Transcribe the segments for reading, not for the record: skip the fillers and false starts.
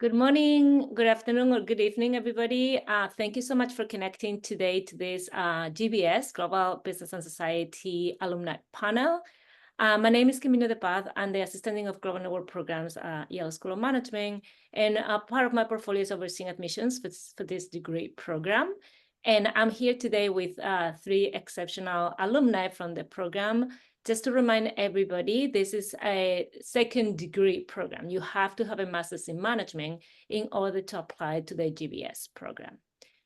Good morning, good afternoon, or good evening, everybody. Thank you so much for connecting today to this GBS, Global Business and Society Alumni Panel. My name is Camino de Paz. I'm the Assistant Dean of Global Network Programs at Yale School of Management, and part of my portfolio is overseeing admissions for this degree program. And I'm here today with three exceptional alumni from the program. Just to remind everybody, this is a second degree program. You have to have a master's in management in order to apply to the GBS program.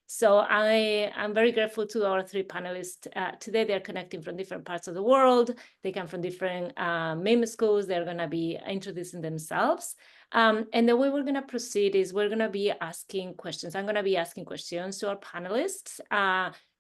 So I'm very grateful to our three panelists today. They're connecting from different parts of the world. They come from different MIM schools. They're going to be introducing themselves. And the way we're going to proceed is we're going to be asking questions. I'm going to be asking questions to our panelists,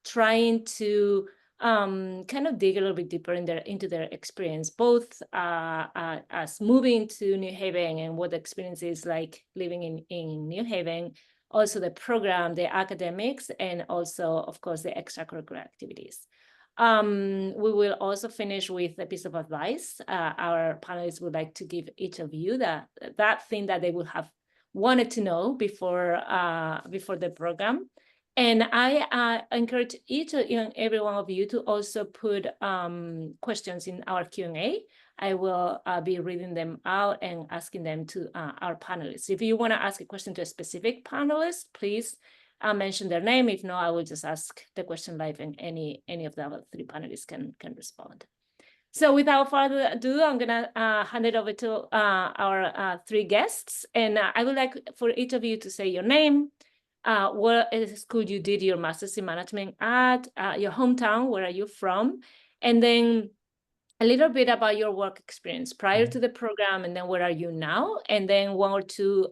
trying to kind of dig a little bit deeper into their experience, both as moving to New Haven and what the experience is like living in New Haven, also the program, the academics, and also, of course, the extracurricular activities. We will also finish with a piece of advice. Our panelists would like to give each of you that thing that they would have wanted to know before the program. And I encourage each and every one of you to also put questions in our Q&A. I will be reading them out and asking them to our panelists. If you want to ask a question to a specific panelist, please mention their name. If not, I will just ask the question live and any of the other three panelists can respond. So without further ado, I'm going to hand it over to our three guests. And I would like for each of you to say your name, what school you did your master's in management at, your hometown, where are you from, and then a little bit about your work experience prior to the program, and then where are you now, and then one or two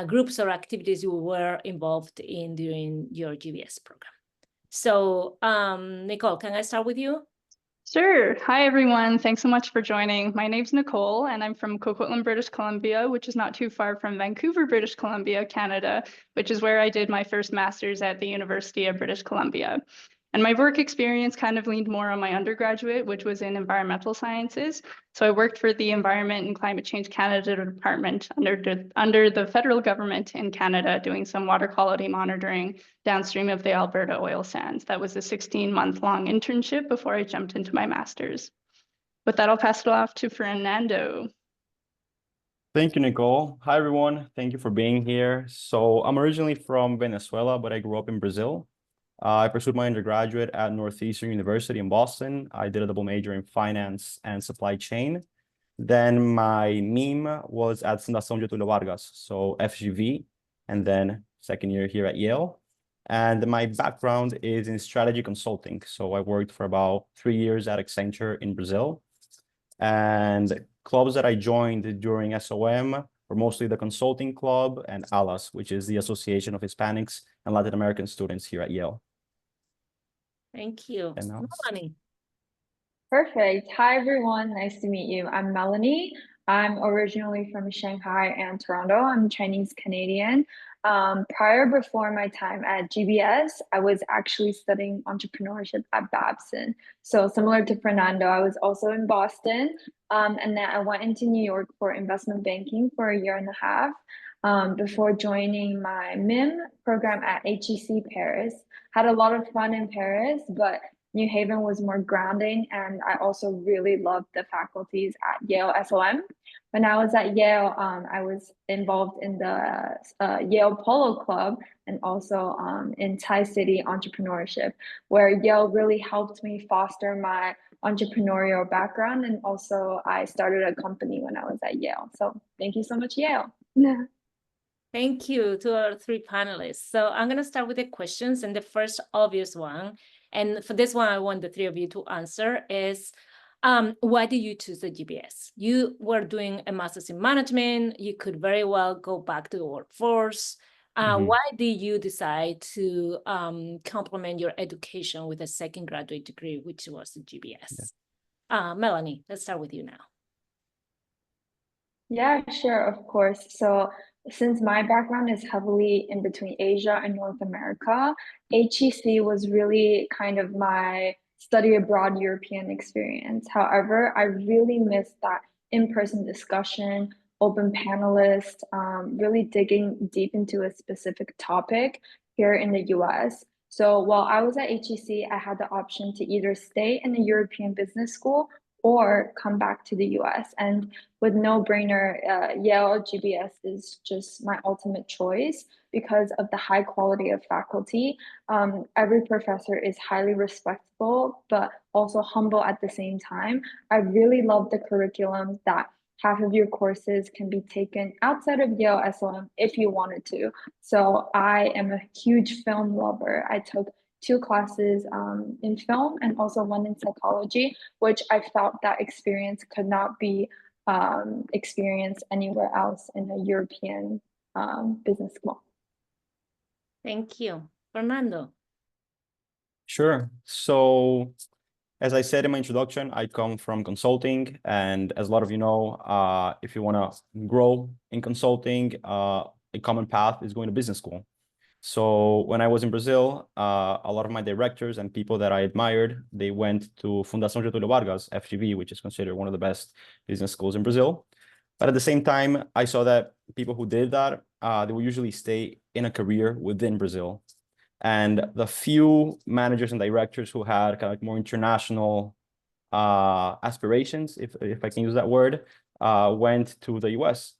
groups or activities you were involved in during your GBS program. So Nicole, can I start with you? Sure. Hi, everyone. Thanks so much for joining. My name's Nicole, and I'm from Coquitlam, British Columbia, which is not too far from Vancouver, British Columbia, Canada, which is where I did my first master's at the University of British Columbia. And my work experience kind of leaned more on my undergraduate, which was in environmental sciences. So I worked for the Environment and Climate Change Canada Department under the federal government in Canada, doing some water quality monitoring downstream of the Alberta oil sands. That was a 16-month-long internship before I jumped into my master's. With that, I'll pass it off to Fernando. Thank you, Nicole. Hi, everyone. Thank you for being here. So I'm originally from Venezuela, but I grew up in Brazil. I pursued my undergraduate at Northeastern University in Boston. I did a double major in finance and supply chain. Then my MIM was at Fundação Getúlio Vargas, so FGV, and then second year here at Yale. And my background is in strategy consulting. So I worked for about 3 years at Accenture in Brazil. And clubs that I joined during SOM were mostly the Consulting Club and ALAS, which is the Association of Hispanics and Latin American Students here at Yale. Thank you. Melanie. Perfect. Hi, everyone. Nice to meet you. I'm Melanie. I'm originally from Shanghai and Toronto. I'm Chinese Canadian. Before my time at GBS, I was actually studying entrepreneurship at Babson. So similar to Fernando, I was also in Boston. And then I went into New York for investment banking for 1.5 years. Before joining my MIM program at HEC Paris. Had a lot of fun in Paris, but New Haven was more grounding, and I also really loved the faculties at Yale SOM. When I was at Yale, I was involved in the Yale Polo Club and also in Tri-City entrepreneurship, where Yale really helped me foster my entrepreneurial background, and also I started a company when I was at Yale. So thank you so much, Yale. Thank you to our three panelists. So I'm going to start with the questions, and the first obvious one, and for this one, I want the three of you to answer is, why did you choose the GBS? You were doing a master's in management. You could very well go back to the workforce. Why did you decide to complement your education with a second graduate degree, which was the GBS? Yeah. Melanie, let's start with you now. Yeah, sure, of course. So since my background is heavily in between Asia and North America, HEC was really kind of my study abroad European experience. However, I really missed that in-person discussion open panelists, really digging deep into a specific topic here in the US. So while I was at HEC, I had the option to either stay in a European business school or come back to the US. And with no-brainer, Yale GBS is just my ultimate choice because of the high quality of faculty. Every professor is highly respectful, but also humble at the same time. I really love the curriculum that half of your courses can be taken outside of Yale SOM if you wanted to. So I am a huge film lover. I took 2 classes in film and also 1 in psychology, which I felt that experience could not be experienced anywhere else in a European business school. Thank you. Fernando. Sure. So as I said in my introduction, I come from consulting, and as a lot of you know, if you want to grow in consulting, a common path is going to business school. So when I was in Brazil, a lot of my directors and people that I admired, they went to Fundação Getúlio Vargas, FGV, which is considered one of the best business schools in Brazil. But at the same time, I saw that people who did that, they will usually stay in a career within Brazil. And the few managers and directors who had kind of like more international aspirations, if I can use that word, went to the US.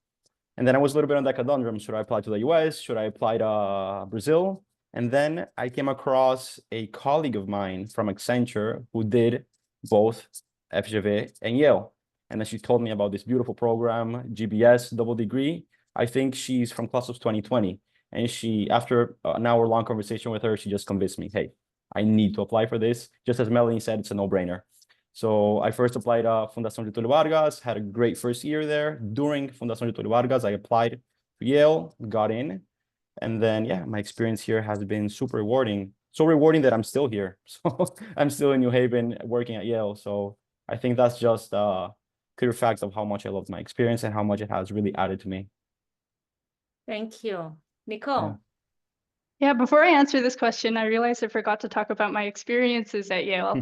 And then I was a little bit on that conundrum. Should I apply to the US? Should I apply to Brazil? And then I came across a colleague of mine from Accenture who did both FGV and Yale. And then she told me about this beautiful program, GBS, double degree. I think she's from class of 2020. And she, after an hour-long conversation with her, she just convinced me, hey, I need to apply for this. Just as Melanie said, it's a no-brainer. So I first applied to Fundação Getúlio Vargas, had a great first year there. During Fundação Getúlio Vargas, I applied to Yale, got in. And then, yeah, my experience here has been super rewarding. So rewarding that I'm still here. So I'm still in New Haven working at Yale. So I think that's just a clear fact of how much I loved my experience and how much it has really added to me. Thank you. Nicole. Yeah, before I answer this question, I realized I forgot to talk about my experiences at Yale.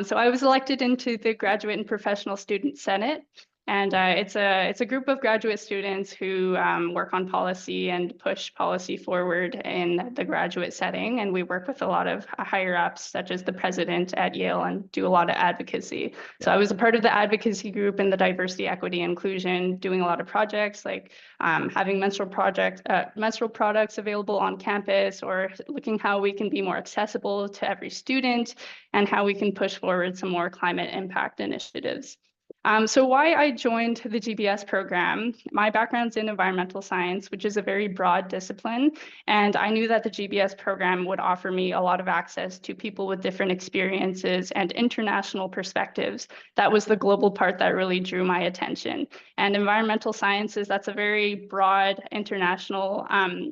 So I was elected into the Graduate and Professional Student Senate. And it's a group of graduate students who work on policy and push policy forward in the graduate setting. And we work with a lot of higher ups, such as the president at Yale, and do a lot of advocacy. So I was a part of the advocacy group in the diversity, equity, inclusion, doing a lot of projects like having menstrual products available on campus, or looking how we can be more accessible to every student and how we can push forward some more climate impact initiatives. So why I joined the GBS program, my background's in environmental science, which is a very broad discipline. And I knew that the GBS program would offer me a lot of access to people with different experiences and international perspectives. That was the global part that really drew my attention. And environmental sciences, that's a very broad international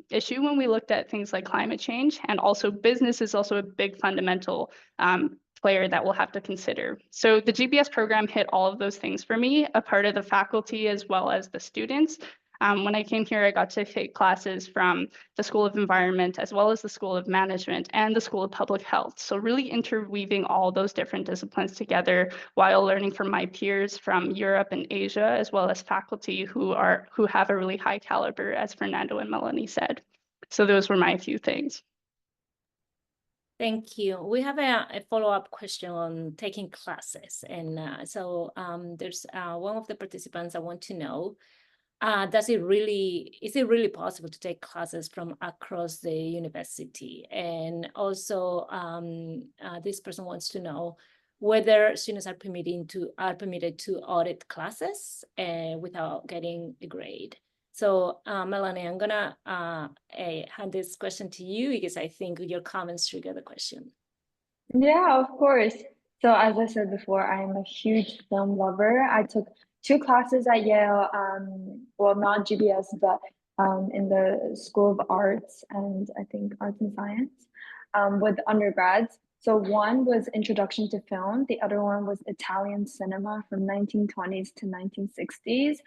issue when we looked at things like climate change. And also business is also a big fundamental player that we'll have to consider. So the GBS program hit all of those things for me, a part of the faculty as well as the students. When I came here, I got to take classes from the School of Environment, as well as the School of Management and the School of Public Health. So really interweaving all those different disciplines together while learning from my peers from Europe and Asia, as well as faculty who have a really high caliber, as Fernando and Melanie said. So those were my few things. Thank you. We have a follow-up question on taking classes. And there's one of the participants I want to know, is it really possible to take classes from across the university? And also this person wants to know whether students are permitted to audit classes without getting a grade. So Melanie, I'm gonna hand this question to you because I think your comments trigger the question. Yeah, of course. So as I said before, I'm a huge film lover. I took 2 classes at Yale, well, not GBS, but in the School of Arts and I think Arts and Science with undergrads. So one was Introduction to Film. The other one was Italian cinema from 1920s to 1960s.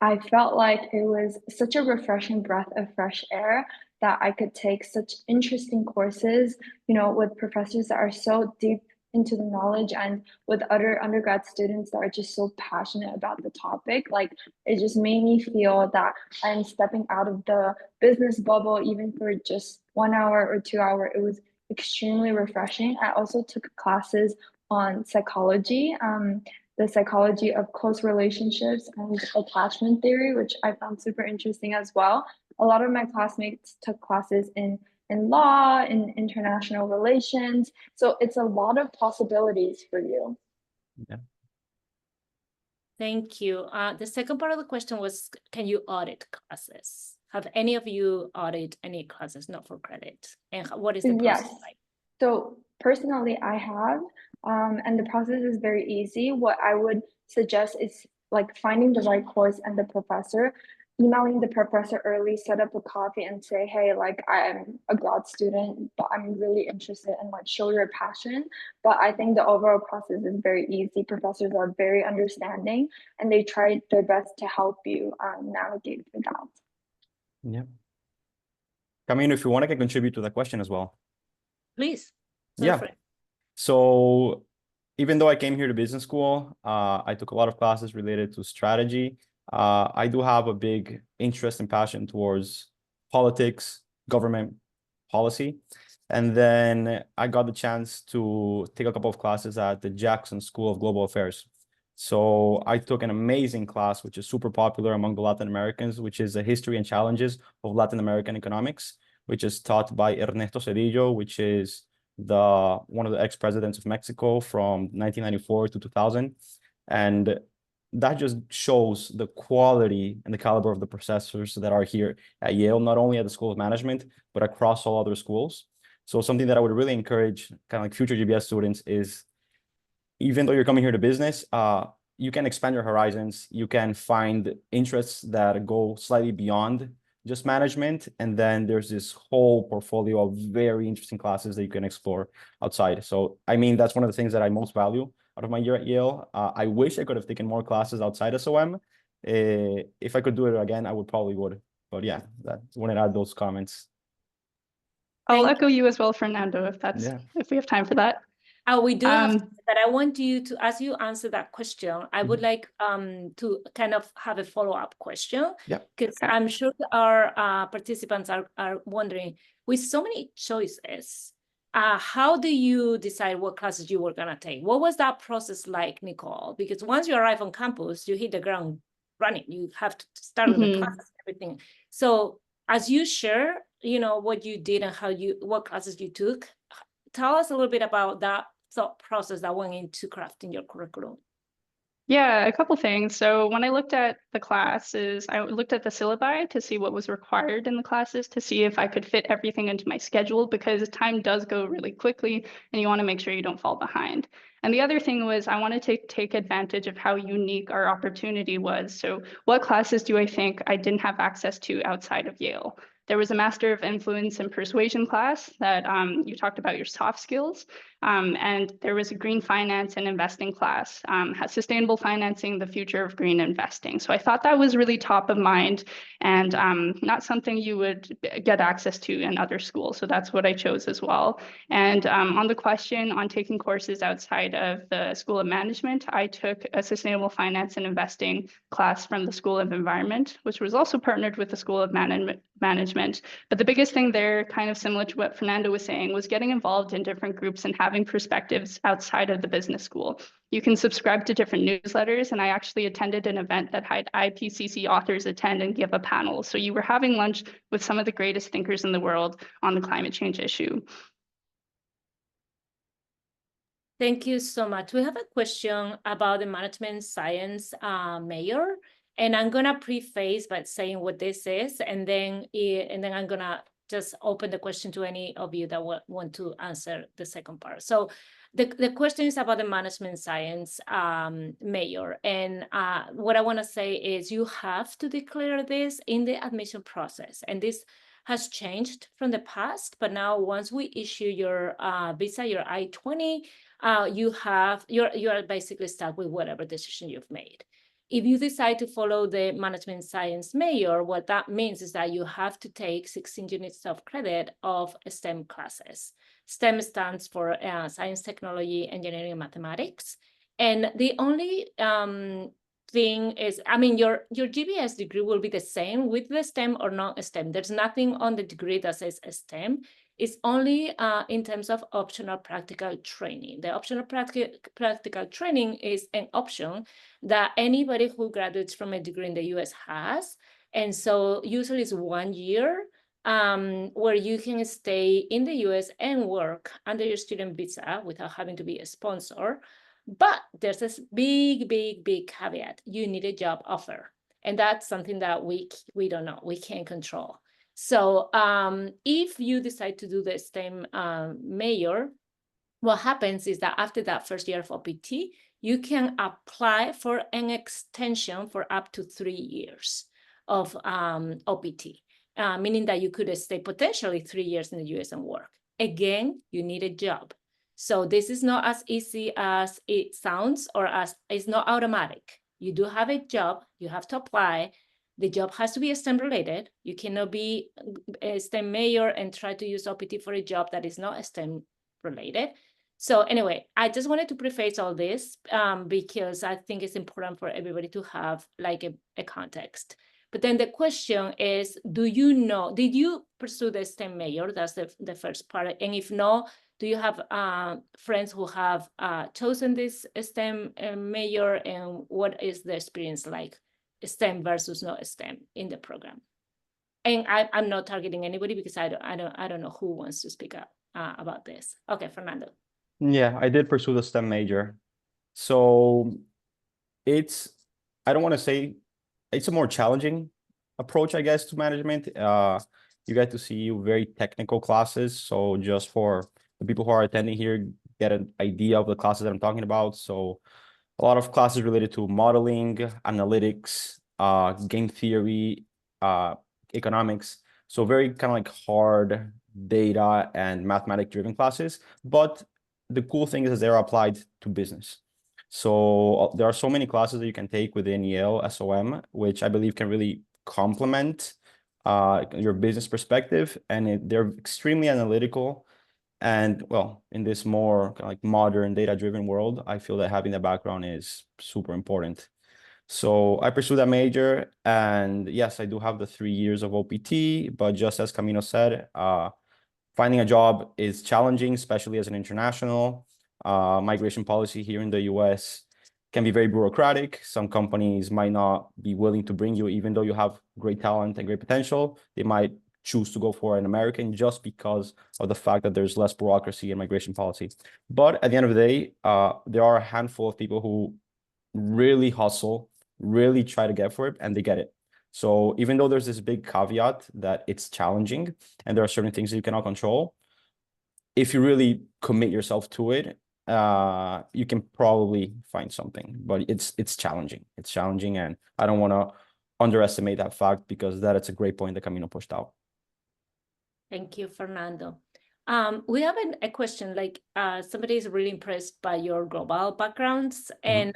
I felt like it was such a refreshing breath of fresh air that I could take such interesting courses, with professors that are so deep into the knowledge, and with other undergrad students that are just so passionate about the topic. Like, it just made me feel that I'm stepping out of the business bubble, even for just 1 hour or 2 hour. It was extremely refreshing. I also took classes on psychology, the psychology of close relationships and attachment theory, which I found super interesting as well. A lot of my classmates took classes in law, in international relations. So it's a lot of possibilities for you. Yeah. Thank you. The second part of the question was, can you audit classes? Have any of you audited any classes not for credit? And what is the process like? So personally, I have, and the process is very easy. What I would suggest is like finding the right course and the professor, emailing the professor early, set up a coffee and say, hey, like I'm a grad student, but I'm really interested, and like show your passion. But I think the overall process is very easy. Professors are very understanding, and they try their best to help you navigate through that. Yeah. Camino, if you want, I can contribute to that question as well. Please. Yeah. So even though I came here to business school, I took a lot of classes related to strategy. I do have a big interest and passion towards politics, government policy. And then I got the chance to take a couple of classes at the Jackson School of Global Affairs. So I took an amazing class, which is super popular among the Latin Americans, which is the history and challenges of Latin American economics, which is taught by Ernesto Cedillo, which is one of the ex-presidents of Mexico from 1994 to 2000. And that just shows the quality and the caliber of the professors that are here at Yale, not only at the School of Management, but across all other schools. So something that I would really encourage kind of like future GBS students is, even though you're coming here to business, you can expand your horizons. You can find interests that go slightly beyond just management. And then there's this whole portfolio of very interesting classes that you can explore outside. So, I mean, that's one of the things that I most value out of my year at Yale. I wish I could have taken more classes outside SOM. If I could do it again, I probably would. But yeah, I wanted to add those comments. I'll echo you as well, Fernando, if we have time for that. We do have, but I want you to, as you answer that question, I would like to kind of have a follow-up question. Yeah. Because I'm sure our participants are wondering, with so many choices, how do you decide what classes you were gonna take? What was that process like, Nicole? Because once you arrive on campus, you hit the ground running. You have to start with the classes and everything. So as you share, you know, what you did and what classes you took, tell us a little bit about that thought process that went into crafting your curriculum. Yeah, a couple things. So when I looked at the classes, I looked at the syllabi to see what was required in the classes, to see if I could fit everything into my schedule, because time does go really quickly and you want to make sure you don't fall behind. And the other thing was I wanted to take advantage of how unique our opportunity was. So what classes do I think I didn't have access to outside of Yale? There was a Master of Influence and Persuasion class that you talked about your soft skills. And there was a green finance and investing class, sustainable financing, the future of green investing. So I thought that was really top of mind and not something you would get access to in other schools. So that's what I chose as well. And on the question on taking courses outside of the School of Management, I took a sustainable finance and investing class from the School of Environment, which was also partnered with the School of Management. But the biggest thing there, kind of similar to what Fernando was saying, was getting involved in different groups and having perspectives outside of the business school. You can subscribe to different newsletters, and I actually attended an event that had IPCC authors attend and give a panel. So you were having lunch with some of the greatest thinkers in the world on the climate change issue. Thank you so much. We have a question about the management science major, and I'm gonna preface by saying what this is, and then I'm gonna just open the question to any of you that want to answer the second part. So the question is about the management science major, and what I want to say is you have to declare this in the admission process, and this has changed from the past, but now once we issue your visa, your I-20, you are basically stuck with whatever decision you've made. if you decide to follow the management science major, what that means is that you have to take 16 units of credit of STEM classes. STEM stands for science, technology, engineering, and mathematics. And the only thing is, I mean, your GBS degree will be the same with the STEM or non-STEM. There's nothing on the degree that says STEM. It's only in terms of optional practical training. The optional practical training is an option that anybody who graduates from a degree in the US has. And so usually it's 1 year where you can stay in the US and work under your student visa without having to be a sponsor. But there's this big caveat. You need a job offer. And that's something that we don't know, we can't control. So if you decide to do the STEM major, what happens is that after that first year of OPT, you can apply for an extension for up to 3 years of OPT, meaning that you could stay potentially 3 years in the US and work. Again, you need a job. So this is not as easy as it sounds, or as it's not automatic. You do have a job, you have to apply. The job has to be STEM related. You cannot be a STEM major and try to use OPT for a job that is not STEM related. So anyway, I just wanted to preface all this because I think it's important for everybody to have like a context. But then the question is, did you pursue the STEM major? That's the first part. And if no, do you have friends who have chosen this STEM major, and what is the experience like, STEM versus not STEM in the program? And I'm not targeting anybody because I don't know who wants to speak up about this. Okay, Fernando. Yeah, I did pursue the STEM major. So I don't want to say it's a more challenging approach, I guess, to management. You get to see very technical classes. So just for the people who are attending here, get an idea of the classes that I'm talking about. So a lot of classes related to modeling, analytics, game theory, economics. So very kind of like hard data and mathematic driven classes. But the cool thing is they're applied to business. So there are so many classes that you can take within Yale SOM, which I believe can really complement your business perspective. And they're extremely analytical. And well, in this more kind of like modern data-driven world, I feel that having that background is super important. So I pursued that major, and yes, I do have the 3 years of OPT, but just as Camino said, finding a job is challenging, especially as an international. Migration policy here in the US can be very bureaucratic. Some companies might not be willing to bring you, even though you have great talent and great potential. They might choose to go for an American just because of the fact that there's less bureaucracy in migration policy. But at the end of the day, there are a handful of people who really hustle, really try to get for it, and they get it. So even though there's this big caveat that it's challenging and there are certain things that you cannot control, if you really commit yourself to it, you can probably find something. But it's challenging. It's challenging, and I don't want to underestimate that fact, because that it's a great point that Camino pushed out. Thank you, Fernando. We have a question, like somebody is really impressed by your global backgrounds, and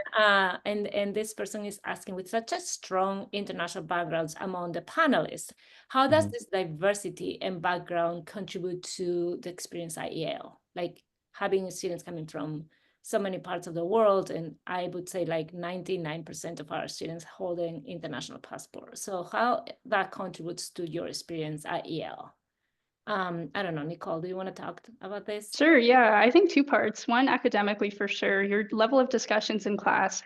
this person is asking, with such a strong international backgrounds among the panelists, how does this diversity and background contribute to the experience at Yale? Like having students coming from so many parts of the world, and I would say like 99% of our students holding international passports. So how that contributes to your experience at Yale? I don't know, Nicole, do you want to talk about this? Sure, yeah, I think 2 parts. One, academically for sure, your level of discussions in class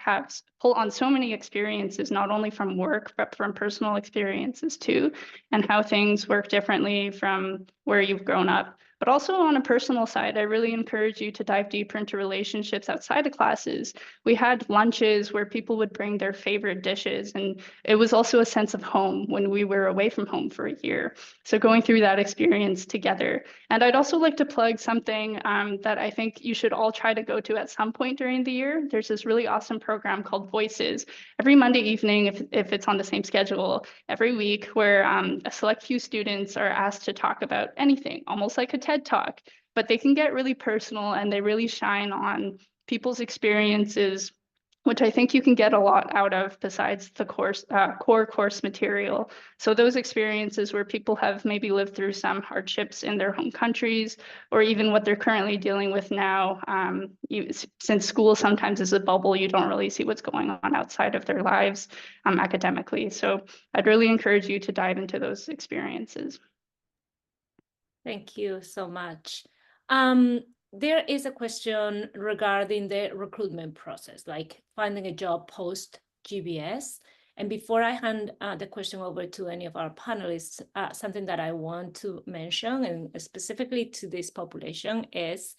pull on so many experiences, not only from work, but from personal experiences too, and how things work differently from where you've grown up. But also on a personal side, I really encourage you to dive deeper into relationships outside of classes. We had lunches where people would bring their favorite dishes, and it was also a sense of home when we were away from home for a year. So going through that experience together. And I'd also like to plug something that I think you should all try to go to at some point during the year. There's this really awesome program called Voices every Monday evening, if it's on the same schedule, every week, where a select few students are asked to talk about anything, almost like a TED Talk, but they can get really personal and they really shine on people's experiences which I think you can get a lot out of besides the core course material. So those experiences where people have maybe lived through some hardships in their home countries, or even what they're currently dealing with now. Since school sometimes is a bubble, you don't really see what's going on outside of their lives academically. So I'd really encourage you to dive into those experiences. Thank you so much. There is a question regarding the recruitment process, like finding a job post GBS. And before I hand the question over to any of our panelists, something that I want to mention, and specifically to this population, is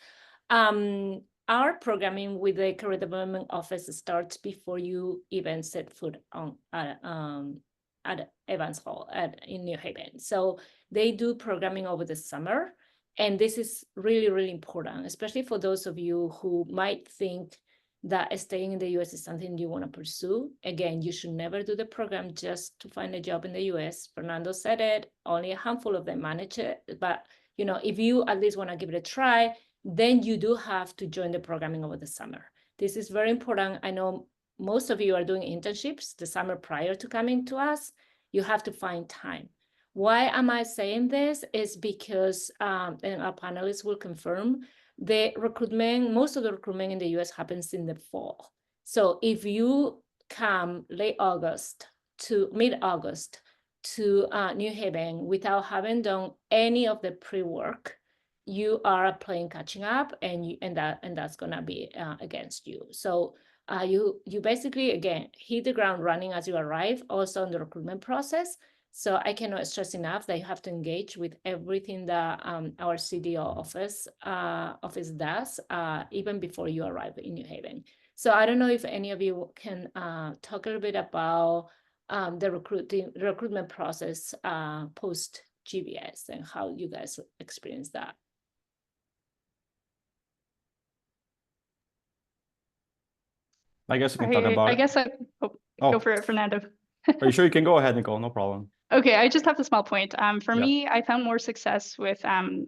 our programming with the Career Development Office starts before you even set foot on at Evans Hall in New Haven. So they do programming over the summer. And this is really, really important, especially for those of you who might think that staying in the US is something you want to pursue. Again, you should never do the program just to find a job in the US. Fernando said it, only a handful of them manage it. But if you at least want to give it a try, then you do have to join the programming over the summer. This is very important. I know most of you are doing internships the summer prior to coming to us. You have to find time. Why am I saying this? Is because, and our panelists will confirm, most of the recruitment in the US happens in the fall. So if you come late August to mid-August to New Haven without having done any of the pre-work, you are playing catching up, and that's gonna be against you. So you basically, again, hit the ground running as you arrive, also in the recruitment process. So I cannot stress enough that you have to engage with everything that our CDO office does, even before you arrive in New Haven. So I don't know if any of you can talk a little bit about the recruitment process post GBS and how you guys experience that. I guess we can talk about it. Go for it, Fernando. Are you sure? You can go ahead, Nicole, no problem. Okay, I just have a small point. For me, I found more success with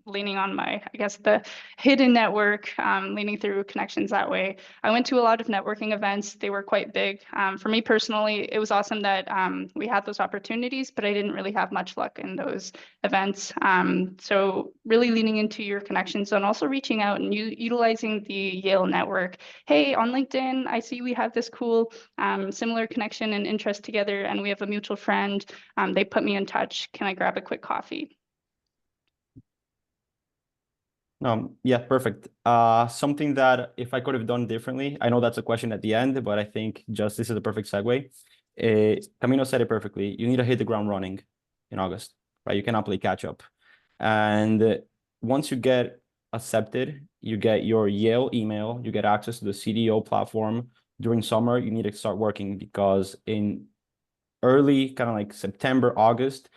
leaning on the hidden network, leaning through connections that way. I went to a lot of networking events. They were quite big. For me personally, it was awesome that we had those opportunities, but I didn't really have much luck in those events. So really leaning into your connections and also reaching out and utilizing the Yale network. Hey, on LinkedIn, I see we have this cool similar connection and interest together, and we have a mutual friend. They put me in touch. Can I grab a quick coffee? Yeah, perfect. Something that if I could have done differently, I know that's a question at the end, but I think just this is a perfect segue. Camino said it perfectly. You need to hit the ground running in August, right? You cannot play catch up. And once you get accepted, you get your Yale email, you get access to the CDO platform. During summer, you need to start working, because in early kind of like September, August,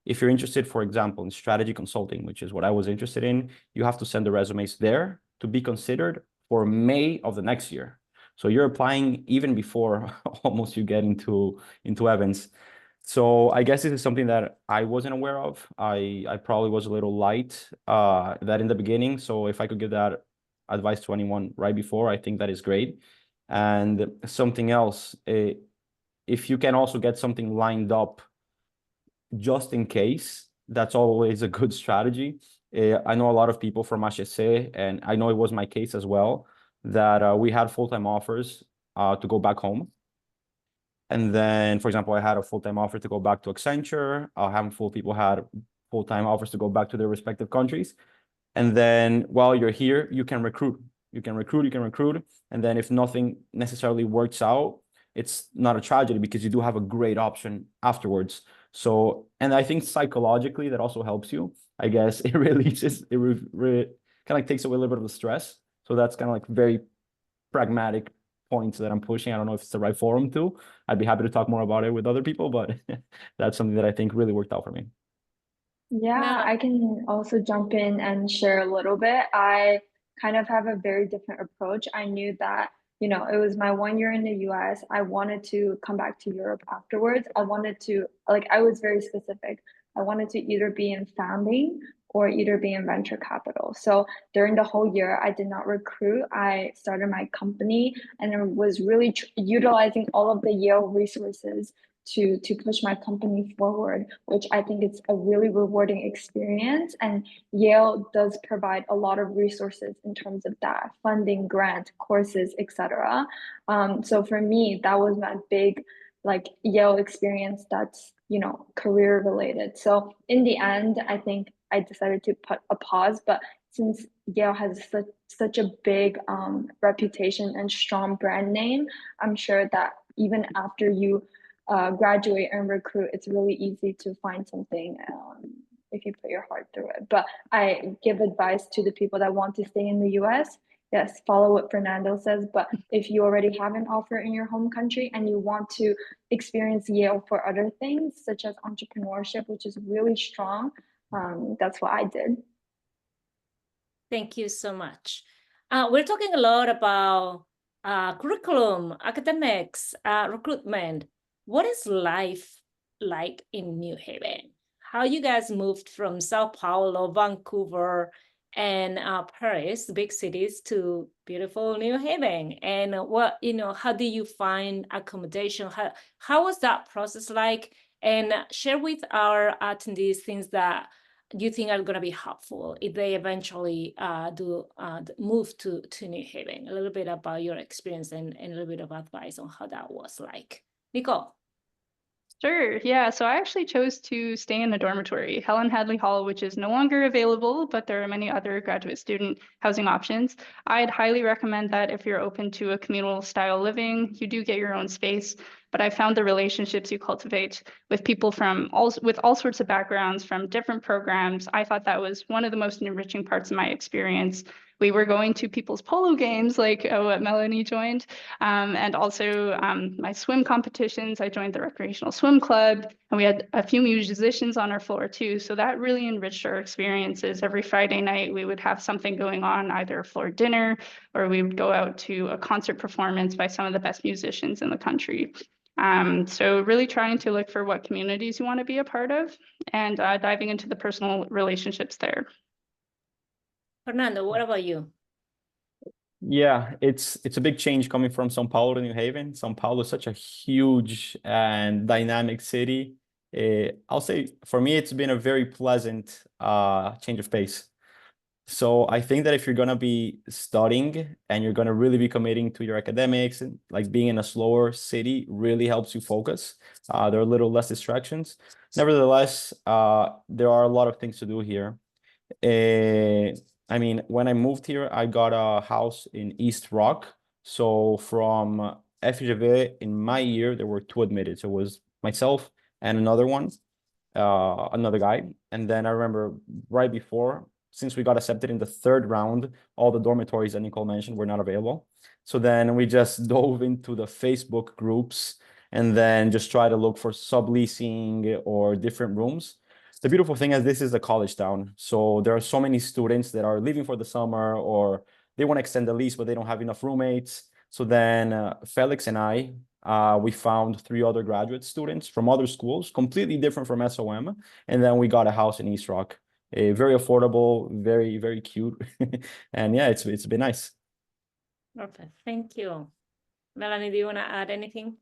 if you're interested, for example, in strategy consulting, which is what I was interested in, you have to send the resumes there to be considered for May of the next year. So you're applying even before almost you get into Evans. So I guess this is something that I wasn't aware of. I probably was a little light that in the beginning. So if I could give that advice to anyone right before, I think that is great. And something else, if you can also get something lined up just in case, that's always a good strategy. I know a lot of people from HSC, and I know it was my case as well, that we had full-time offers to go back home. And then, for example, I had a full-time offer to go back to Accenture. A handful of people had full-time offers to go back to their respective countries. And then while you're here, you can recruit. And then if nothing necessarily works out, it's not a tragedy, because you do have a great option afterwards. So, and I think psychologically that also helps you. I guess it releases, it kind of like takes away a little bit of the stress. So that's kind of like very pragmatic points that I'm pushing. I don't know if it's the right forum to. I'd be happy to talk more about it with other people, but that's something that I think really worked out for me. Yeah, I can also jump in and share a little bit. I kind of have a very different approach. I knew that, it was my 1 year in the US. I wanted to come back to Europe afterwards. I wanted to, I was very specific. I wanted to either be in founding or either be in venture capital. So during the whole year, I did not recruit. I started my company and I was really utilizing all of the Yale resources to push my company forward, which I think it's a really rewarding experience. And Yale does provide a lot of resources in terms of that, funding, grant, courses, etc. So for me, that was my big like Yale experience that's, you know, career related. So in the end, I think I decided to put a pause, but since Yale has such a big reputation and strong brand name, I'm sure that even after you graduate and recruit, it's really easy to find something if you put your heart through it. But I give advice to the people that want to stay in the US. Yes, follow what Fernando says. But if you already have an offer in your home country and you want to experience Yale for other things, such as entrepreneurship, which is really strong, that's what I did. Thank you so much. We're talking a lot about curriculum, academics, recruitment. What is life like in New Haven? How you guys moved from Sao Paulo, Vancouver, and Paris, big cities, to beautiful New Haven? And what, you know, how do you find accommodation? How was that process like? And share with our attendees things that you think are going to be helpful if they eventually do move to New Haven. A little bit about your experience and a little bit of advice on how that was like. Nicole. Sure. Yeah. So I actually chose to stay in a dormitory, Helen Hadley Hall, which is no longer available, but there are many other graduate student housing options. I'd highly recommend that if you're open to a communal style living, you do get your own space. But I found the relationships you cultivate with people from all sorts of backgrounds, from different programs. I thought that was one of the most enriching parts of my experience. We were going to people's polo games, like what Melanie joined, and also my swim competitions. I joined the recreational swim club, and we had a few musicians on our floor too. So that really enriched our experiences. Every Friday night, we would have something going on, either a floor dinner, or we would go out to a concert performance by some of the best musicians in the country. So really trying to look for what communities you want to be a part of, and diving into the personal relationships there. Fernando, what about you? Yeah, it's a big change coming from São Paulo to New Haven. São Paulo is such a huge and dynamic city. I'll say for me, it's been a very pleasant change of pace. So I think that if you're gonna be studying and you're gonna really be committing to your academics, and like being in a slower city really helps you focus. There are a little less distractions. Nevertheless, there are a lot of things to do here. I mean, when I moved here, I got a house in East Rock. So from FGV in my year, there were 2 admitted. So it was myself and another guy. And then I remember right before, since we got accepted in the 3rd round, all the dormitories that Nicole mentioned were not available. So then we just dove into the Facebook groups and then just try to look for subleasing or different rooms. The beautiful thing is this is a college town. So there are so many students that are leaving for the summer, or they want to extend the lease, but they don't have enough roommates. So then Felix and I, we found 3 other graduate students from other schools, completely different from SOM. And then we got a house in East Rock, very affordable, very, very cute. And yeah, it's been nice. Perfect. Thank you. Melanie, do you want to add anything?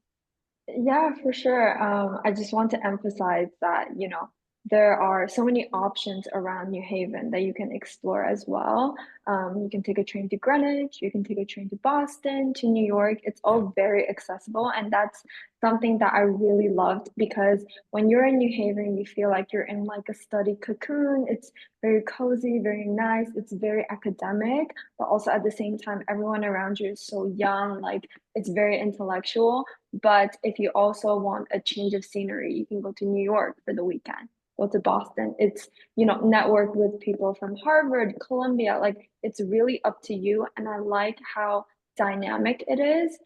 Yeah, for sure. I just want to emphasize that, you know, there are so many options around New Haven that you can explore as well. You can take a train to Greenwich, you can take a train to Boston, to New York. It's all very accessible. And that's something that I really loved, because when you're in New Haven, you feel like you're in like a study cocoon. It's very cozy, very nice. It's very academic, but also at the same time, everyone around you is so young, like it's very intellectual. But if you also want a change of scenery, you can go to New York for the weekend, go to Boston. It's, you know, network with people from Harvard, Columbia, like it's really up to you. And I like how dynamic it is.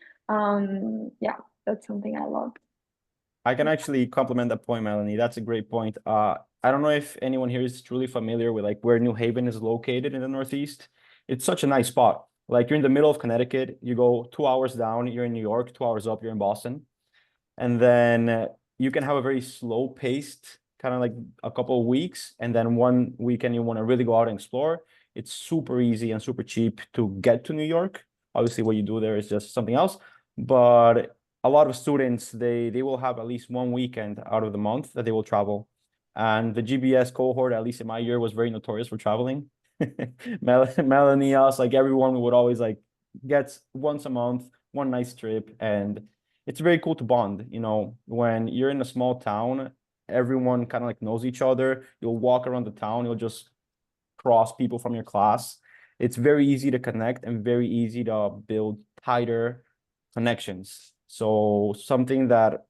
Yeah, that's something I love. I can actually compliment that point, Melanie. That's a great point. I don't know if anyone here is truly familiar with like where New Haven is located in the Northeast. It's such a nice spot. Like you're in the middle of Connecticut, you go 2 hours down, you're in New York, 2 hours up, you're in Boston. And then you can have a very slow paced kind of like a couple of weeks, and then one weekend you want to really go out and explore, it's super easy and super cheap to get to New York. Obviously, what you do there is just something else, but a lot of students, they will have at least one weekend out of the month that they will travel. And the GBS cohort, at least in my year, was very notorious for traveling. Melanie, us, like everyone would always like get once a month, one nice trip. And it's very cool to bond. You know, when you're in a small town, everyone kind of like knows each other. You'll walk around the town, you'll just cross people from your class. It's very easy to connect and very easy to build tighter connections. So something that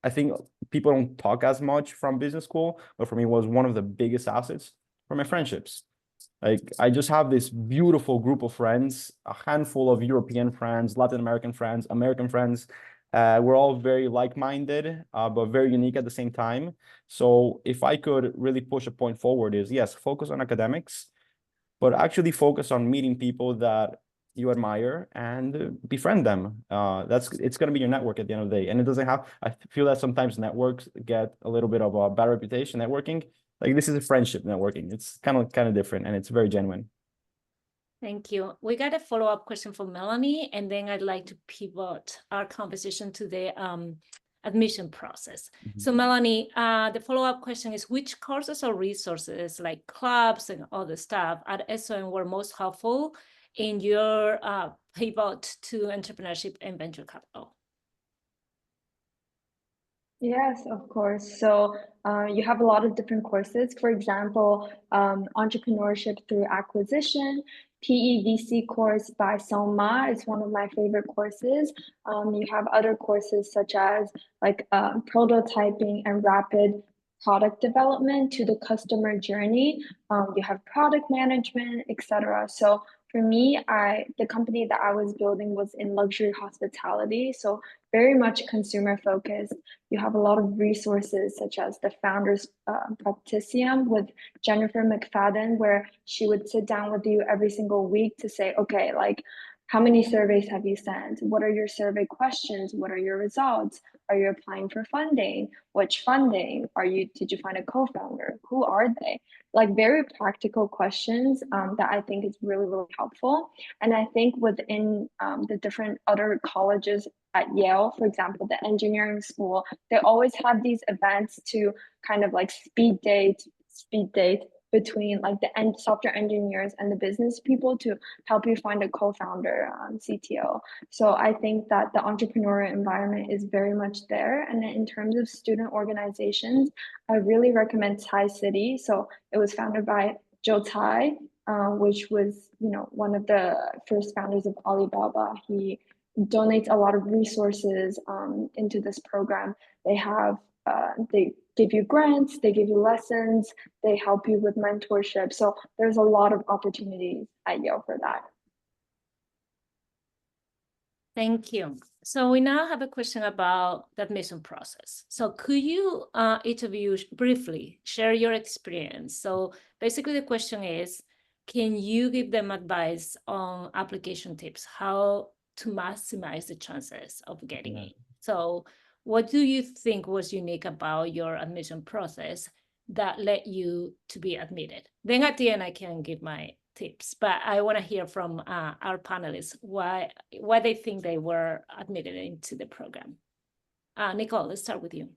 I think people don't talk as much from business school, but for me was one of the biggest assets for my friendships. Like I just have this beautiful group of friends, a handful of European friends, Latin American friends, American friends. We're all very like-minded, but very unique at the same time. So if I could really push a point forward is, yes, focus on academics, but actually focus on meeting people that you admire and befriend them. It's going to be your network at the end of the day. And it doesn't have, I feel that sometimes networks get a little bit of a bad reputation, networking. Like this is a friendship networking. It's kind of different and it's very genuine. Thank you. We got a follow-up question from Melanie, and then I'd like to pivot our conversation to the admission process. So Melanie, the follow-up question is, which courses or resources like clubs and other stuff at SOM were most helpful in your pivot to entrepreneurship and venture capital? Yes, of course. So you have a lot of different courses. For example, entrepreneurship through acquisition, PEVC course by Soma is one of my favorite courses. You have other courses such as like prototyping and rapid product development to the customer journey. You have product management, etc. So for me, the company that I was building was in luxury hospitality, so very much consumer focused. You have a lot of resources such as the Founders Practicium with Jennifer McFadden, where she would sit down with you every single week to say, okay, like, how many surveys have you sent? What are your survey questions? What are your results? Are you applying for funding? Which funding? Did you find a co-founder? Who are they? Like very practical questions that I think is really, really helpful. And I think within the different other colleges at Yale, for example, the engineering school, they always have these events to kind of like speed date between like the software engineers and the business people to help you find a co-founder, CTO. So I think that the entrepreneurial environment is very much there. And in terms of student organizations, I really recommend Thai City. So it was founded by Joe Tsai, which was, one of the first founders of Alibaba. He donates a lot of resources into this program. They give you grants, they give you lessons, they help you with mentorship. So there's a lot of opportunities at Yale for that. Thank you. So we now have a question about the admission process. So could you, each of you, briefly share your experience? So basically the question is, can you give them advice on application tips, how to maximize the chances of getting in? So what do you think was unique about your admission process that led you to be admitted? Then at the end, I can give my tips, but I want to hear from our panelists why they think they were admitted into the program. Nicole, let's start with you.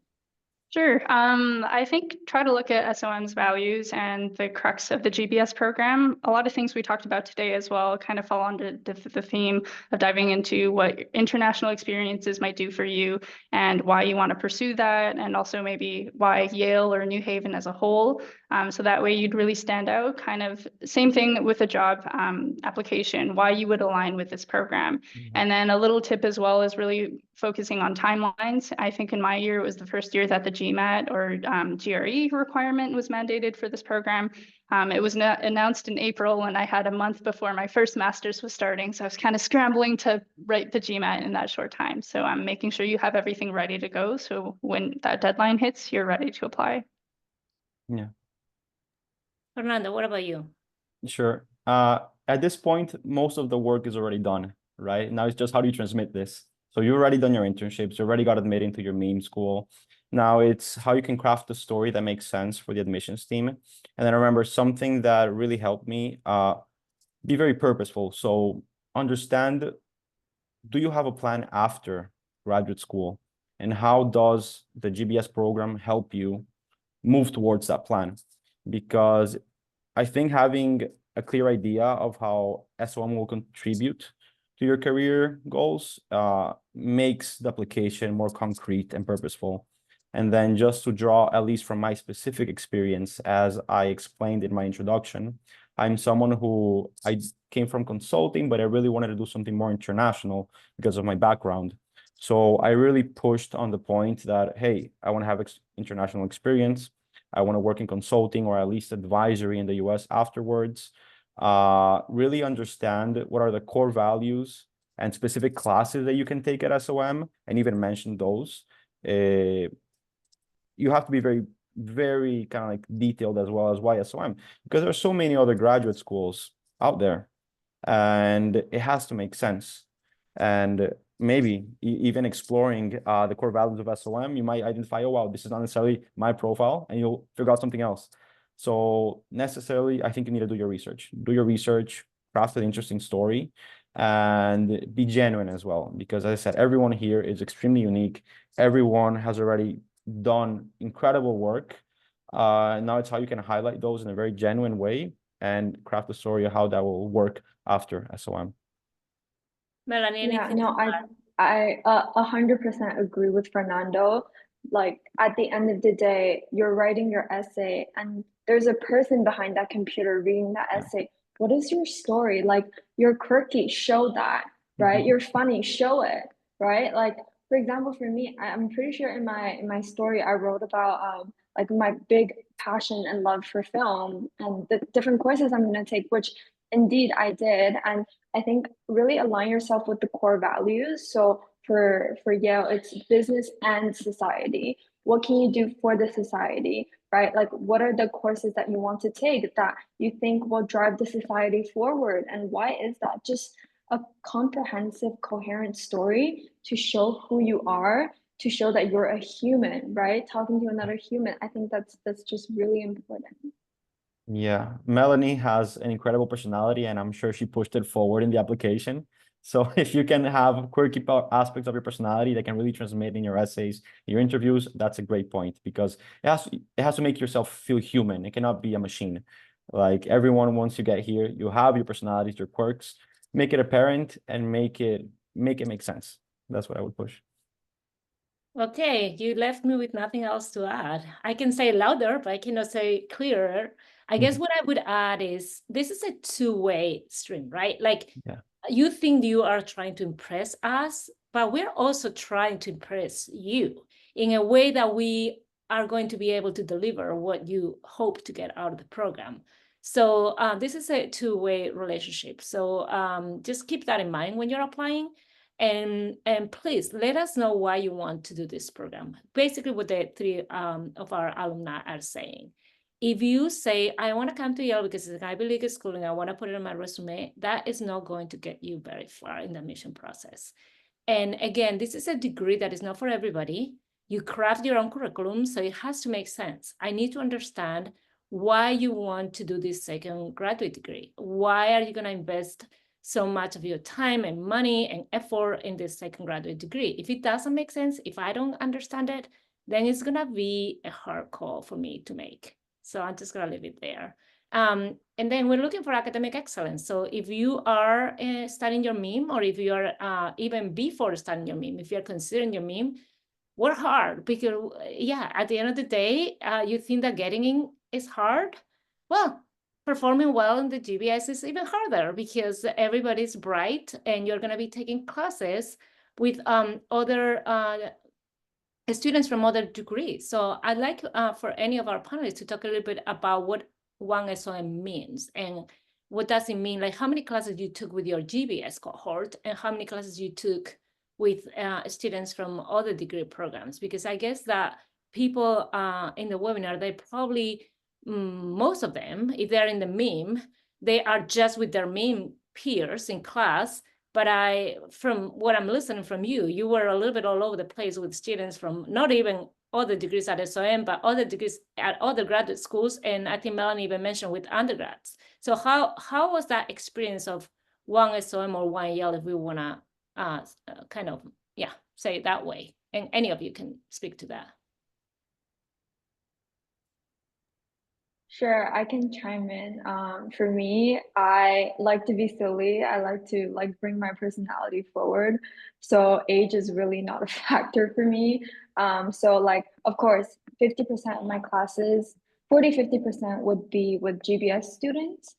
Sure. I think try to look at SOM's values and the crux of the GBS program. A lot of things we talked about today as well kind of fall under the theme of diving into what international experiences might do for you and why you want to pursue that, and also maybe why Yale or New Haven as a whole. So that way you'd really stand out. Kind of same thing with a job application, why you would align with this program. And then a little tip as well is really focusing on timelines. I think in my year, it was the first year that the GMAT or GRE requirement was mandated for this program. It was announced in April, and I had a month before my first master's was starting. So I was kind of scrambling to write the GMAT in that short time. So I'm making sure you have everything ready to go. So when that deadline hits, you're ready to apply. Yeah. Fernando, what about you? Sure. At this point, most of the work is already done, right? Now it's just how do you transmit this? So you've already done your internships, you already got admitted into your meme school. Now it's how you can craft a story that makes sense for the admissions team. And then I remember something that really helped me, be very purposeful. So understand, do you have a plan after graduate school? And how does the GBS program help you move towards that plan? Because I think having a clear idea of how SOM will contribute to your career goals makes the application more concrete and purposeful. And then just to draw, at least from my specific experience, as I explained in my introduction, I'm someone who I came from consulting, but I really wanted to do something more international because of my background. So I really pushed on the point that, hey, I want to have international experience. I want to work in consulting or at least advisory in the US afterwards. Really understand what are the core values and specific classes that you can take at SOM, and even mention those. You have to be very, very kind of like detailed as well as why SOM, because there are so many other graduate schools out there, and it has to make sense. And maybe even exploring the core values of SOM, you might identify, oh, wow, this is not necessarily my profile, and you'll figure out something else. So necessarily, I think you need to do your research. Do your research, craft an interesting story, and be genuine as well. Because as I said, everyone here is extremely unique. Everyone has already done incredible work. Now it's how you can highlight those in a very genuine way and craft a story of how that will work after SOM. Melanie, Yeah, anything? no, I 100% agree with Fernando. Like at the end of the day, you're writing your essay and there's a person behind that computer reading that essay. What is your story? Like you're quirky, show that, right? You're funny, show it, right? Like for example, for me, I'm pretty sure in my story I wrote about like my big passion and love for film and the different courses I'm gonna take, which indeed I did. And I think really align yourself with the core values. So for Yale, it's business and society. What can you do for the society, right? Like what are the courses that you want to take that you think will drive the society forward? And why is that? Just a comprehensive, coherent story to show who you are, to show that you're a human, right? Talking to another human. I think that's just really important. Yeah, Melanie has an incredible personality, and I'm sure she pushed it forward in the application. So if you can have quirky aspects of your personality that can really transmit in your essays, your interviews, that's a great point, because it has to make yourself feel human. It cannot be a machine. Like everyone, once you get here, you have your personalities, your quirks, make it apparent and make it make sense. That's what I would push. Okay, you left me with nothing else to add. I can say louder, but I cannot say clearer. I guess what I would add is this is a two-way stream, right? Like you think you are trying to impress us, but we're also trying to impress you in a way that we are going to be able to deliver what you hope to get out of the program. So this is a two-way relationship. So just keep that in mind when you're applying. And please let us know why you want to do this program. Basically what the three of our alumni are saying. If you say, I want to come to Yale because it's an Ivy League school and I want to put it on my resume, that is not going to get you very far in the admission process. And again, this is a degree that is not for everybody. You craft your own curriculum, so it has to make sense. I need to understand why you want to do this second graduate degree. Why are you going to invest so much of your time and money and effort in this second graduate degree? If it doesn't make sense, if I don't understand it, then it's going to be a hard call for me to make. So I'm just going to leave it there. And then we're looking for academic excellence. So if you are studying your MIM, or if you are even before studying your MIM, if you're considering your MIM, work hard, because yeah, at the end of the day, you think that getting in is hard. Well, performing well in the GBS is even harder because everybody's bright and you're going to be taking classes with other students from other degrees. So I'd like for any of our panelists to talk a little bit about what one SOM means and what does it mean, like how many classes you took with your GBS cohort and how many classes you took with students from other degree programs. Because I guess that people in the webinar, they probably, most of them, if they're in the MIM, they are just with their MIM peers in class. But from what I'm listening from you, you were a little bit all over the place with students from not even other degrees at SOM, but other degrees at other graduate schools. And I think Melanie even mentioned with undergrads. So how was that experience of one SOM or one Yale, if we want to kind of, say it that way? And any of you can speak to that. Sure, I can chime in. For me, I like to be silly. I like to bring my personality forward. So age is really not a factor for me. So of course, 50% of my classes, 50% would be with GBS students,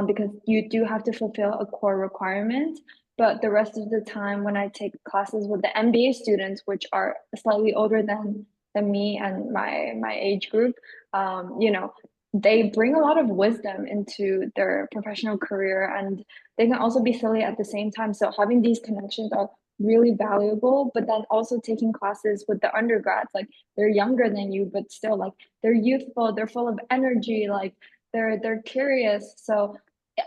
because you do have to fulfill a core requirement. But the rest of the time when I take classes with the MBA students, which are slightly older than me and my age group, they bring a lot of wisdom into their professional career, and they can also be silly at the same time. So having these connections are really valuable, but then also taking classes with the undergrads, they're younger than you, but still they're youthful, they're full of energy, they're curious. So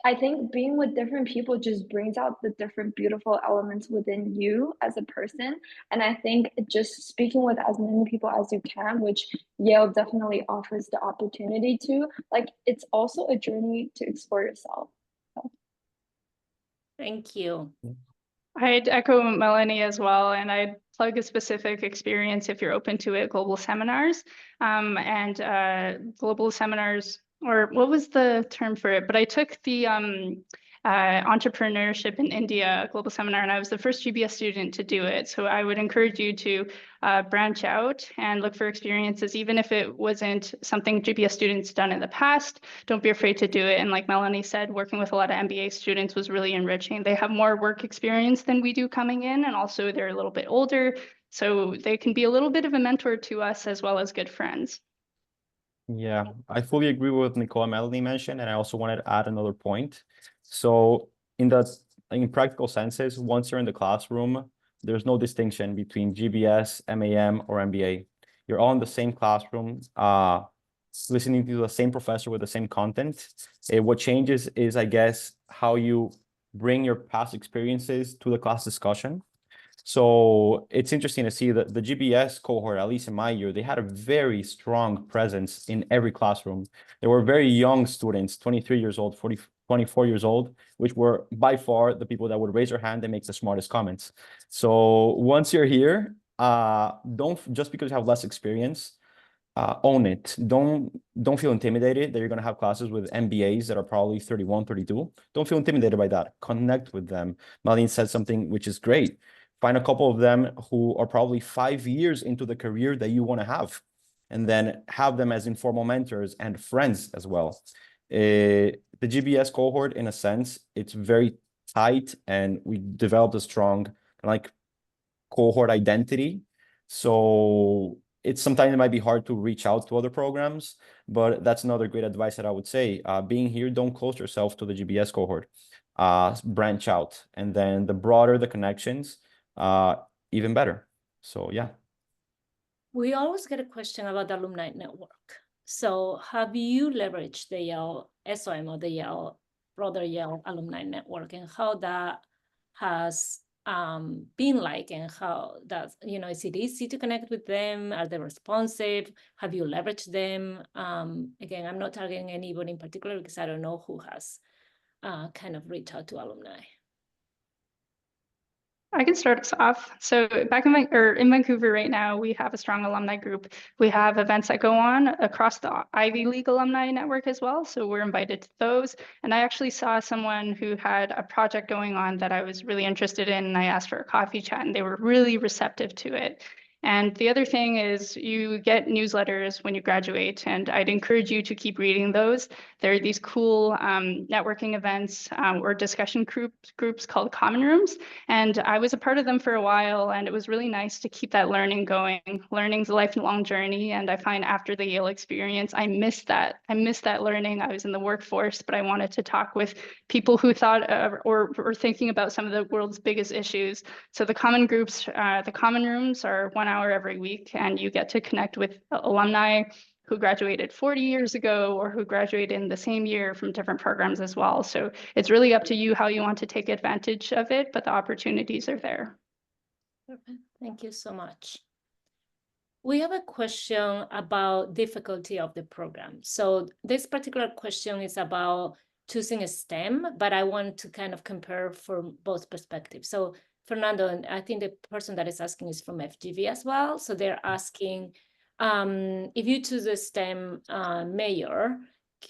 I think being with different people just brings out the different beautiful elements within you as a person. And I think just speaking with as many people as you can, which Yale definitely offers the opportunity to, it's also a journey to explore yourself. So. Thank you. I'd echo Melanie as well, and I'd plug a specific experience if you're open to it, global seminars. Global seminars, or what was the term for it? But I took the entrepreneurship in India global seminar, and I was the first GBS student to do it. So I would encourage you to branch out and look for experiences, even if it wasn't something GBS students done in the past. Don't be afraid to do it. And like Melanie said, working with a lot of MBA students was really enriching. They have more work experience than we do coming in, and also they're a little bit older. So they can be a little bit of a mentor to us as well as good friends. Yeah, I fully agree with what Nicole and Melanie mentioned, and I also wanted to add another point. So in practical senses, once you're in the classroom, there's no distinction between GBS, MAM, or MBA. You're all in the same classroom, listening to the same professor with the same content. What changes is, I guess, how you bring your past experiences to the class discussion. So it's interesting to see that the GBS cohort, at least in my year, they had a very strong presence in every classroom. There were very young students, 23 years old, 24 years old, which were by far the people that would raise their hand and make the smartest comments. So once you're here, don't just because you have less experience, own it. Don't feel intimidated that you're going to have classes with MBAs that are probably 31, 32. Don't feel intimidated by that. Connect with them. Marlene said something which is great. Find a couple of them who are probably 5 years into the career that you want to have, and then have them as informal mentors and friends as well. The GBS cohort, in a sense, it's very tight, and we developed a strong cohort identity. So sometimes it might be hard to reach out to other programs, but that's another great advice that I would say. Being here, don't close yourself to the GBS cohort. Branch out, and then the broader the connections, even better. So yeah. We always get a question about the alumni network. So have you leveraged the Yale SOM or the Yale broader Yale alumni network, and how that has been like, and how that's, is it easy to connect with them? Are they responsive? Have you leveraged them? Again, I'm not targeting anybody in particular because I don't know who has kind of reached out to alumni. I can start us off. So back in Vancouver right now, we have a strong alumni group. We have events that go on across the Ivy League alumni network as well. So we're invited to those. And I actually saw someone who had a project going on that I was really interested in, and I asked for a coffee chat, and they were really receptive to it. And the other thing is you get newsletters when you graduate, and I'd encourage you to keep reading those. There are these cool networking events or discussion groups called common rooms. And I was a part of them for a while, and it was really nice to keep that learning going. Learning's a lifelong journey, and I find after the Yale experience, I missed that. I missed that learning. I was in the workforce, but I wanted to talk with people who thought or were thinking about some of the world's biggest issues. So the common groups, the common rooms are 1 hour every week, and you get to connect with alumni who graduated 40 years ago or who graduated in the same year from different programs as well. So it's really up to you how you want to take advantage of it, but the opportunities are there. Perfect. Thank you so much. We have a question about difficulty of the program. So this particular question is about choosing a STEM, but I want to kind of compare from both perspectives. So Fernando, and I think the person that is asking is from FGV as well. So they're asking, if you choose a STEM major,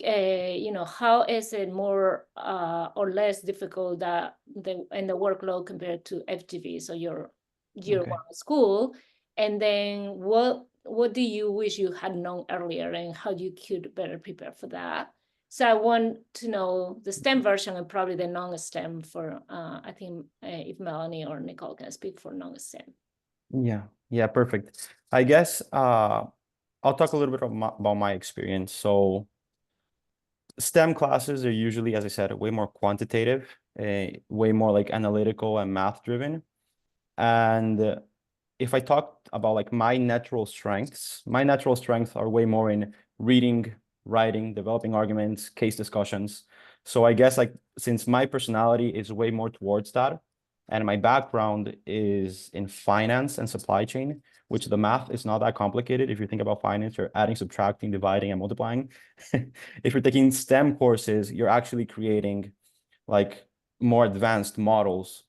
how is it more or less difficult in the workload compared to FGV? So your year Okay. one school. And then what do you wish you had known earlier and how you could better prepare for that? So I want to know the STEM version and probably the non-STEM for, I think if Melanie or Nicole can speak for non-STEM. Yeah, perfect. I guess I'll talk a little bit about my experience. So STEM classes are usually, as I said, way more quantitative, way more like analytical and math driven. And if I talk about like my natural strengths are way more in reading, writing, developing arguments, case discussions. So I guess like since my personality is way more towards that, and my background is in finance and supply chain, which the math is not that complicated. If you think about finance, you're adding, subtracting, dividing, and multiplying. If you're taking STEM courses, you're actually creating like more advanced models.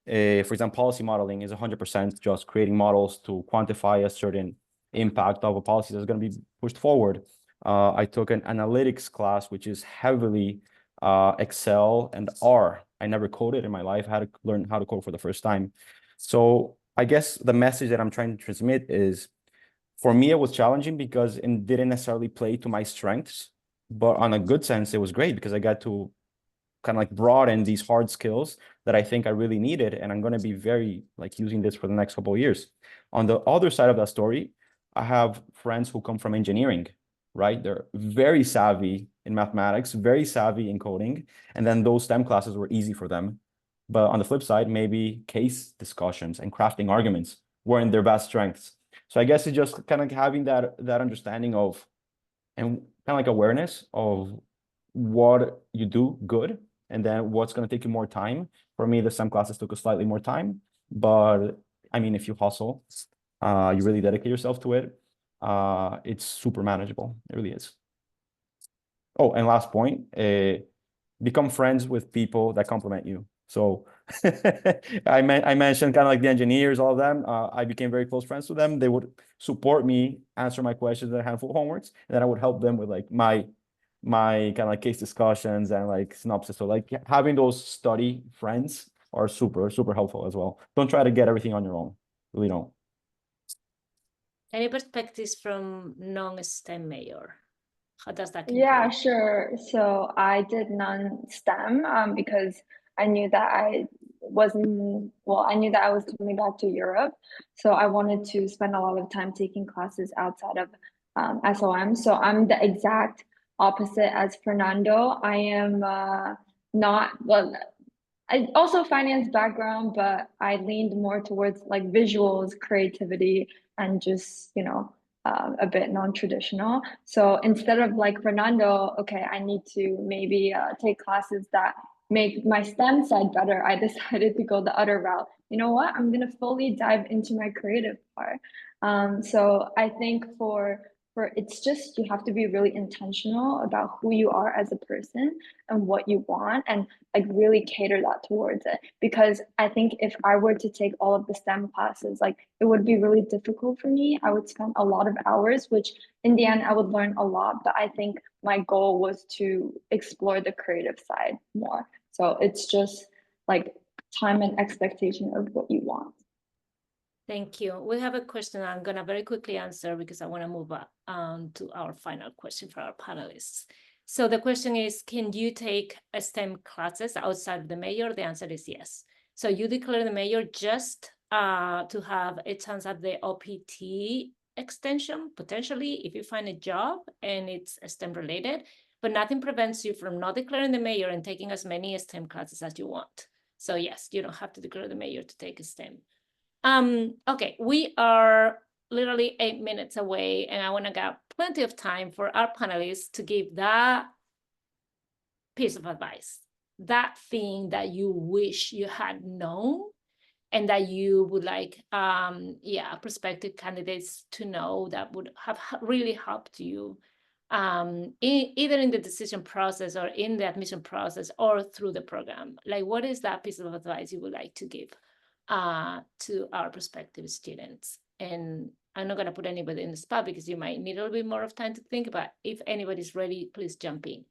For example, policy modeling is 100% just creating models to quantify a certain impact of a policy that's going to be pushed forward. I took an analytics class, which is heavily Excel and R. I never coded in my life. I had to learn how to code for the first time. So I guess the message that I'm trying to transmit is, for me, it was challenging because it didn't necessarily play to my strengths, but on a good sense, it was great because I got to kind of like broaden these hard skills that I think I really needed. And I'm going to be very like using this for the next couple of years. On the other side of that story, I have friends who come from engineering, right? They're very savvy in mathematics, very savvy in coding. And then those STEM classes were easy for them. But on the flip side, maybe case discussions and crafting arguments weren't their best strengths. So I guess it's just kind of having that understanding of, and kind of like awareness of what you do good and then what's going to take you more time. For me, the STEM classes took a slightly more time, but I mean, if you hustle, you really dedicate yourself to it, it's super manageable. It really is. Oh, and last point, become friends with people that complement you. So I mentioned kind of like the engineers, all of them. I became very close friends with them. They would support me, answer my questions, and a handful of homeworks, and then I would help them with like my kind of like case discussions and like synopsis. So like having those study friends are super, super helpful as well. Don't try to get everything on your own. Really don't. Any perspectives from non-STEM major? How does that compare? Yeah, sure. So I did non-STEM because I knew that I was coming back to Europe. So I wanted to spend a lot of time taking classes outside of SOM. So I'm the exact opposite as Fernando. I am not, well, I also finance background, but I leaned more towards like visuals, creativity, and just, a bit non-traditional. So instead of like Fernando, okay, I need to maybe take classes that make my STEM side better, I decided to go the other route. You know what? I'm gonna fully dive into my creative part. So I think for it's just, you have to be really intentional about who you are as a person and what you want, and like really cater that towards it. Because I think if I were to take all of the STEM classes, like it would be really difficult for me. I would spend a lot of hours, which in the end I would learn a lot, but I think my goal was to explore the creative side more. So it's just like time and expectation of what you want. Thank you. We have a question I'm going to very quickly answer because I want to move on to our final question for our panelists. So the question is, can you take STEM classes outside of the major? The answer is yes. So you declare the major just to have a chance at the OPT extension, potentially, if you find a job and it's STEM related, but nothing prevents you from not declaring the major and taking as many STEM classes as you want. So yes, you don't have to declare the major to take a STEM. Okay, we are literally 8 minutes away, and I want to get plenty of time for our panelists to give that piece of advice, that thing that you wish you had known and that you would like, prospective candidates to know that would have really helped you either in the decision process or in the admission process or through the program? Like, what is that piece of advice you would like to give to our prospective students? And I'm not going to put anybody in the spot because you might need a little bit more of time to think, but if anybody's ready, please jump in.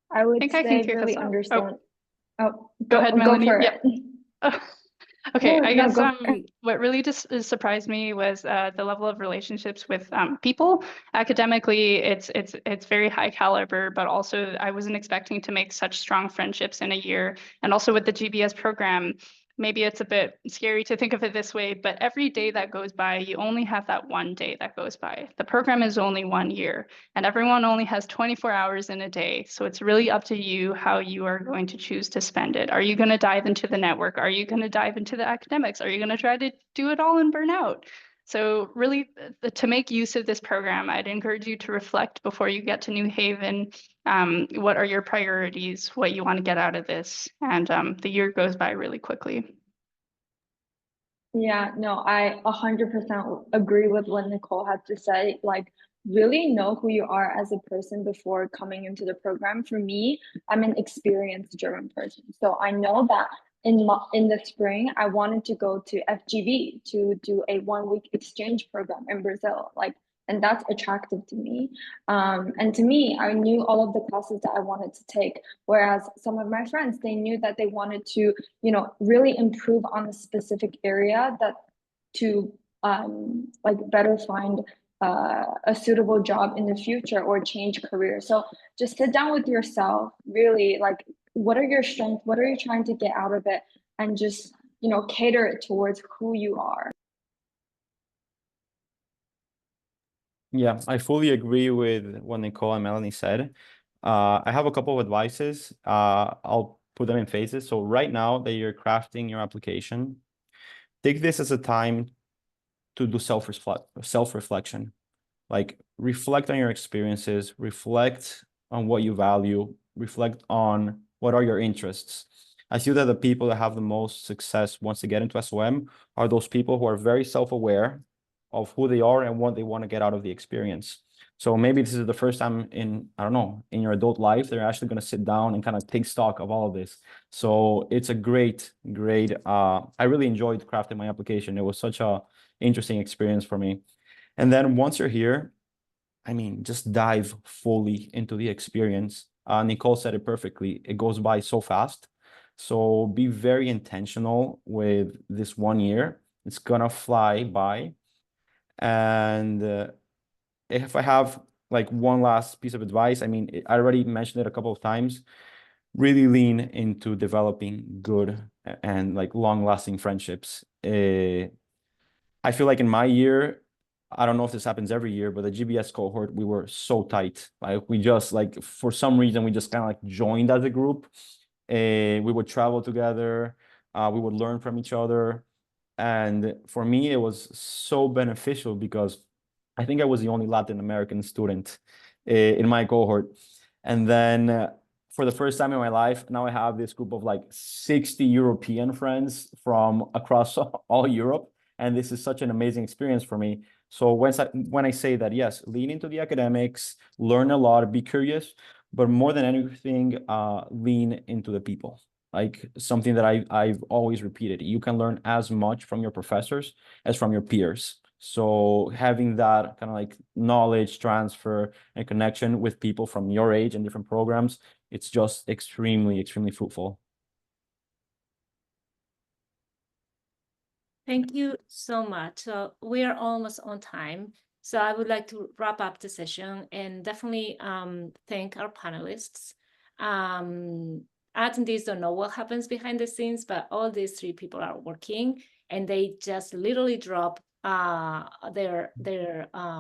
I would think I can say kick us really off. understand. Oh, Go ahead, go Melanie. for Yep. it. Okay, No, I no, guess go for it. what really just surprised me was the level of relationships with people. Academically, it's very high caliber, but also I wasn't expecting to make such strong friendships in a year. And also with the GBS program, maybe it's a bit scary to think of it this way, but every day that goes by, you only have that one day that goes by. The program is only 1 year, and everyone only has 24 hours in a day. So it's really up to you how you are going to choose to spend it. Are you going to dive into the network? Are you going to dive into the academics? Are you going to try to do it all and burn out? So really, to make use of this program, I'd encourage you to reflect before you get to New Haven. What are your priorities? What you want to get out of this? And the year goes by really quickly. Yeah, no, I 100% agree with what Nicole had to say. Like, really know who you are as a person before coming into the program. For me, I'm an experience-driven person. So I know that in the spring, I wanted to go to FGV to do a 1-week exchange program in Brazil. Like, and that's attractive to me. And to me, I knew all of the classes that I wanted to take. Whereas some of my friends, they knew that they wanted to, really improve on a specific area that to like better find a suitable job in the future or change career. So just sit down with yourself, really, like, what are your strengths? What are you trying to get out of it? And just, cater it towards who you are. Yeah, I fully agree with what Nicole and Melanie said. I have a couple of advices. I'll put them in phases. So right now that you're crafting your application, take this as a time to do self-reflection. Like, reflect on your experiences, reflect on what you value, reflect on what are your interests. I see that the people that have the most success once they get into SOM are those people who are very self-aware of who they are and what they want to get out of the experience. So maybe this is the first time in, I don't know, in your adult life, they're actually going to sit down and kind of take stock of all of this. So it's a great, I really enjoyed crafting my application. It was such a interesting experience for me. And then once you're here, I mean, just dive fully into the experience. Nicole said it perfectly. It goes by so fast. So be very intentional with this 1 year. It's gonna fly by. And if I have like one last piece of advice, I mean, I already mentioned it a couple of times. Really lean into developing good and like long-lasting friendships. I feel like in my year, I don't know if this happens every year, but the GBS cohort, we were so tight. Like, we just, like, for some reason, we just kind of like joined as a group. We would travel together. We would learn from each other. And for me, it was so beneficial because I think I was the only Latin American student in my cohort. And then for the first time in my life, now I have this group of like 60 European friends from across all Europe. And this is such an amazing experience for me. So when I say that, yes, lean into the academics, learn a lot, be curious, but more than anything, lean into the people. Like, something that I've always repeated, you can learn as much from your professors as from your peers. So having that kind of like knowledge transfer and connection with people from your age and different programs, it's just extremely, extremely fruitful. Thank you so much. So we are almost on time. So I would like to wrap up the session and definitely thank our panelists. Attendees don't know what happens behind the scenes, but all these 3 people are working, and they just literally drop their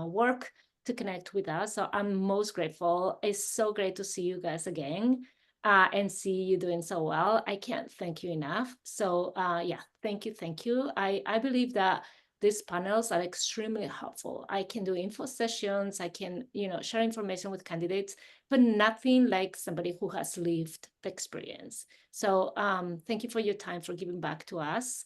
work to connect with us. So I'm most grateful. It's so great to see you guys again. And see you doing so well. I can't thank you enough. So yeah, thank you. I believe that these panels are extremely helpful. I can do info sessions, I can, share information with candidates, but nothing like somebody who has lived the experience. So thank you for your time, for giving back to us,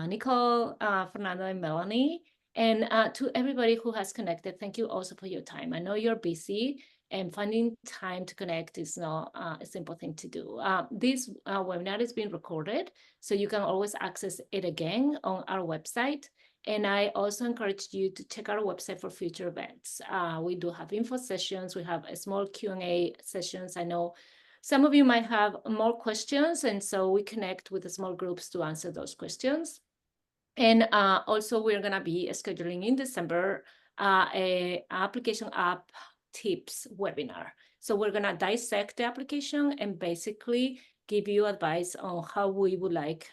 Nicole, Fernando, and Melanie. And to everybody who has connected, thank you also for your time. I know you're busy, and finding time to connect is not a simple thing to do. This webinar is being recorded, so you can always access it again on our website. And I also encourage you to check our website for future events. We do have info sessions. We have a small Q&A sessions. I know some of you might have more questions, and so we connect with the small groups to answer those questions. And also, we're going to be scheduling in December a application app tips webinar. So we're going to dissect the application and basically give you advice on how we would like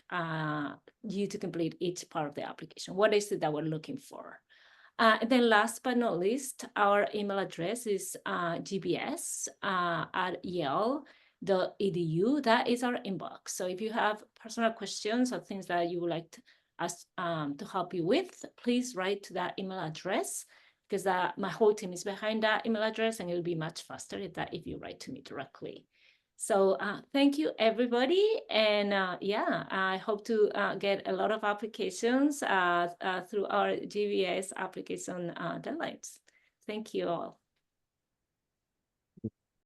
you to complete each part of the application. What is it that we're looking for? And then last but not least, our email address is gbs at yale.edu. That is our inbox. So if you have personal questions or things that you would like us to help you with, please write to that email address, because my whole team is behind that email address, and it'll be much faster if you write to me directly. So thank you, everybody. And yeah, I hope to get a lot of applications through our GBS application deadlines. Thank you all.